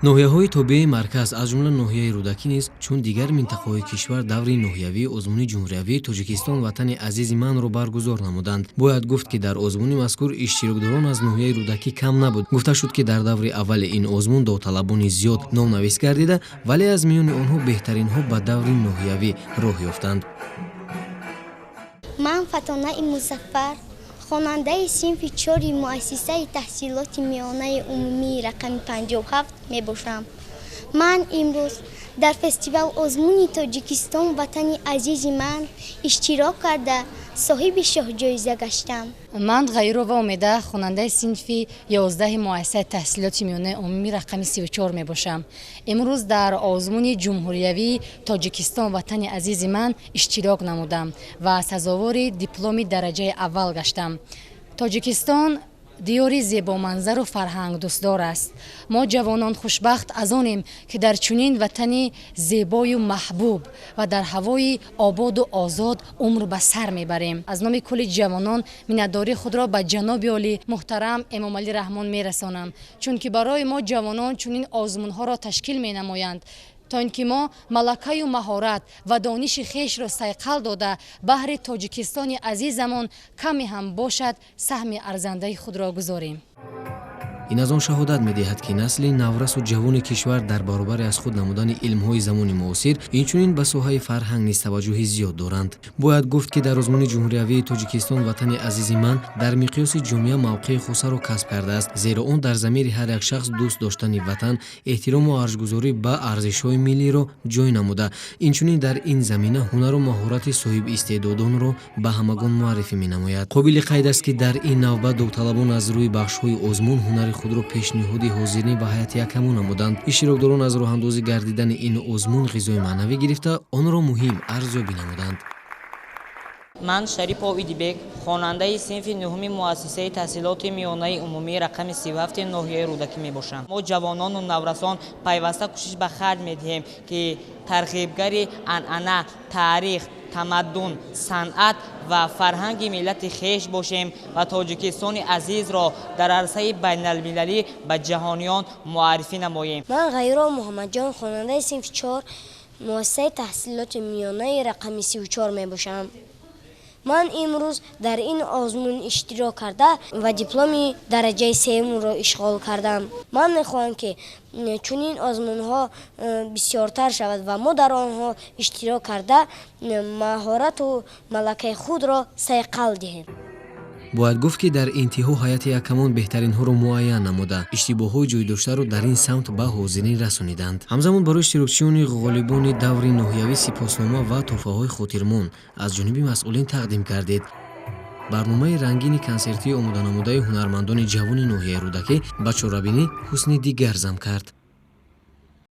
ноҳияҳои тобеи марказ аз ҷумла ноҳияи рӯдакӣ низ чун дигар минтақаҳои кишвар даври ноҳиявии озмуни ҷумҳуриявии Тоҷикистон ватани азизи манро баргузор намуданд. Бояд гуфт ки дар озмуни мазкур иштирокдорон аз ноҳияи рӯдакӣ кам набуд. Гуфта шуд ки дар даври аввали ин озмун довталабони зиёд номнавис гардида, вале аз миёни онҳо беҳтаринҳо ба даври ноҳиявӣ роҳ ёфтанд. ман Фатонаи Музаффар хонандаи синфи 4 муассисаи таҳсилоти миёнаи умумии рақами 57 мебошам. ман имрӯз дар фестивал озмуни Тоҷикистон ватани азизи ман иштирок карда соҳиби шоҳҷоиза гаштам. ман Ғайрова Умеда хонандаи синфи 11 муассисаи таҳсилоти миёнаи умумии рақами 34 мебошам. имрӯз дар озмуни ҷумҳуриявии Тоҷикистон ватани азизи ман иштирок намудам ва сазовори дипломи дараҷаи аввал гаштам. Тоҷикистон диёри зебоманзару фарҳангдӯстдор аст. мо ҷавонон хушбахт аз онем, ки дар чунин ватани зебою маҳбуб ва дар ҳавои ободу озод умр ба сар мебарем. аз номи кулли ҷавонон миннатдории худро ба ҷаноби оли муҳтарам Эмомалӣ Раҳмон мерасонам, чунки барои мо ҷавонон чунин озмунҳоро ташкил менамоянд, то ин ки мо малакаю маҳорат ва дониши хешро сайқал дода баҳри Тоҷикистони азизамон каме ҳам бошад саҳми арзандаи худро гузорем. ин аз он шаҳодат медиҳад ки насли наврасу ҷавони кишвар дар баробари аз худ намудани илмҳои замони муосир инчунин ба соҳаи фарҳанг низ таваҷҷӯҳи зиёд доранд. бояд гуфт ки дар озмуни ҷумҳуриявии Тоҷикистон ватани азизи ман дар миқёси ҷомеа мавқеи хусаро касб кардааст, зеро он дар замири ҳар як шахс дӯст доштани ватан, эҳтирому арзгузорӣ ба арзишҳои миллиро ҷой намуда, инчунин дар ин замина ҳунару маҳорати соҳибистеъдодонро ба ҳамагон муаррифӣ менамояд. қобили қайд аст ки дар ин навбат довталабон аз рӯи бахшҳои озмун ҳунари худро пешниҳоди ҳозирин ва ҳайати якамон намуданд. иштирокдорон аз роҳандозӣ гардидани ин озмун ғизои маънавӣ гирифта онро муҳим арзёбӣ намуданд. ман Шарип Овидибек хонандаи синфи 9 муассисаи таҳсилоти миёнаи умумии рақами 37 ноҳияи рӯдакӣ мебошам. мо ҷавонону наврасон пайваста кӯшиш ба харҷ медиҳем ки тарғибгари анъана, таърих, тамаддун, санъат ва фарҳанги миллати хеш бошем ва Тоҷикистони азизро дар арсаи байналмилалӣ ба ҷаҳониён муаррифӣ намоем. ман Ғайрова Муҳаммадҷон хонандаи синфи 4 муассисаи таҳсилоти миёнаи рақами 34 мебошам. ман имрӯз дар ин озмун иштирок карда ва дипломи дараҷаи сеюмро ишғол кардам. ман мехоҳам ки чунин озмунҳо бисёртар шавад ва мо дар онҳо иштирок карда маҳорату малакаи худро сайқал диҳем. бояд гуфт ки дар интиҳо ҳайати якамон беҳтаринҳоро муайян намуда, иштибоҳҳои ҷойдоштаро дар ин самт ба ҳозирин расониданд. ҳамзамон барои иштирокчиёни ғолибони даври ноҳиявӣ сипоснома ва тӯҳфаҳои хотирмон аз ҷониби масъулин тақдим гардид. барномаи рангини консертии омоданамудаи ҳунармандони ҷавони ноҳияи рӯдакӣ ба чорабинӣ ҳусни дигар зам кард.